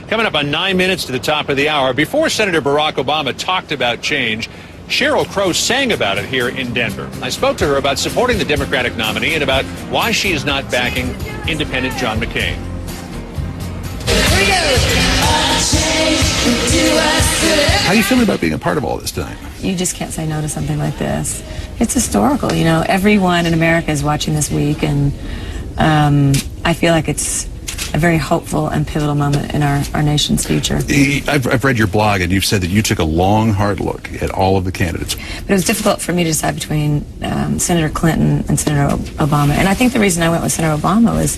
Coming up on 9 minutes to the top of the hour. Before Senator Barack Obama talked about change, Sheryl Crow sang about it here in Denver. I spoke to her about supporting the Democratic nominee and about why she is not backing independent John McCain. Here we go. How are you feeling about being a part of all this tonight? You just can't say no to something like this. It's historical. You know, everyone in America is watching this week, and I feel like it's a very hopeful and pivotal moment in our nation's future. I've read your blog, and you've said that you took a long, hard look at all of the candidates. But it was difficult for me to decide between Senator Clinton and Senator Obama. And I think the reason I went with Senator Obama was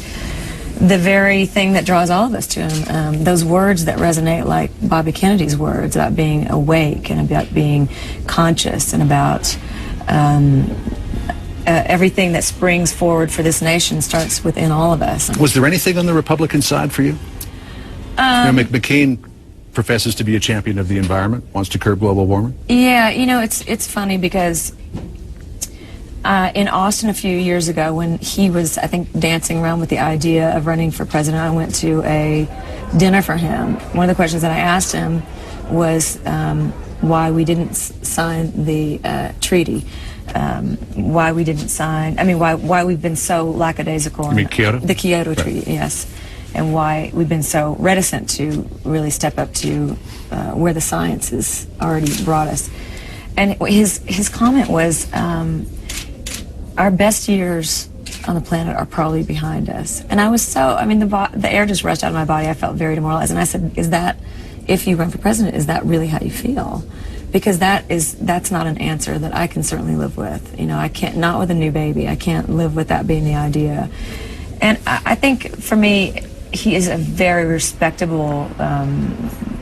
the very thing that draws all of us to him. Those words that resonate like Bobby Kennedy's words about being awake and about being conscious and about everything that springs forward for this nation starts within all of us. Was there anything on the Republican side for you? McCain professes to be a champion of the environment, wants to curb global warming. Yeah, you know, it's funny because in Austin a few years ago when he was, I think, dancing around with the idea of running for president, I went to a dinner for him. One of the questions that I asked him was why we didn't sign the treaty. Why we didn't sign, why we've been so lackadaisical. You mean Kyoto? The Kyoto Right. Treaty, yes. And why we've been so reticent to really step up to where the science has already brought us. And his comment was, our best years on the planet are probably behind us. And I was so, the air just rushed out of my body. I felt very demoralized. And I said, if you run for president, is that really how you feel? Because that's not an answer that I can certainly live with. You know, I can't, not with a new baby. I can't live with that being the idea. And I think for me, he is a very respectable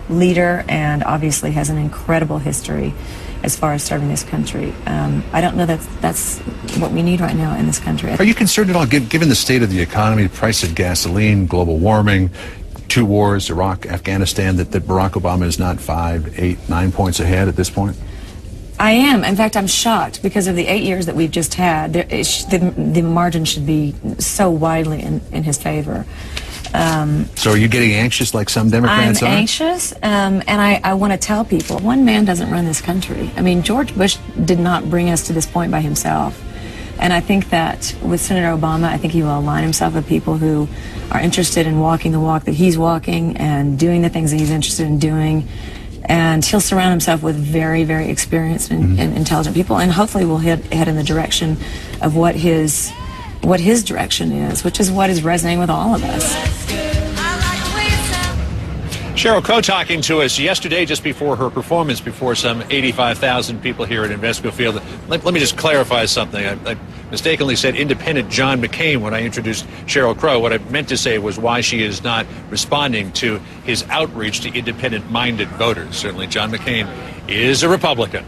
leader and obviously has an incredible history as far as serving this country. I don't know that's what we need right now in this country. Are you concerned at all, given the state of the economy, the price of gasoline, global warming, 2 wars, Iraq, Afghanistan, that Barack Obama is not 5, 8, 9 points ahead at this point? I am. In fact, I'm shocked because of the 8 years that we've just had. The margin should be so widely in his favor. So are you getting anxious like some Democrats are? I'm anxious, and I want to tell people, one man doesn't run this country. I mean, George Bush did not bring us to this point by himself. And I think that with Senator Obama, I think he will align himself with people who are interested in walking the walk that he's walking and doing the things that he's interested in doing. And he'll surround himself with very, very experienced and intelligent people. And hopefully we'll head in the direction of what his direction is, which is what is resonating with all of us. Sheryl Crow talking to us yesterday just before her performance before some 85,000 people here at Invesco Field. Let me just clarify something. I mistakenly said independent John McCain when I introduced Sheryl Crow. What I meant to say was why she is not responding to his outreach to independent-minded voters. Certainly John McCain is a Republican.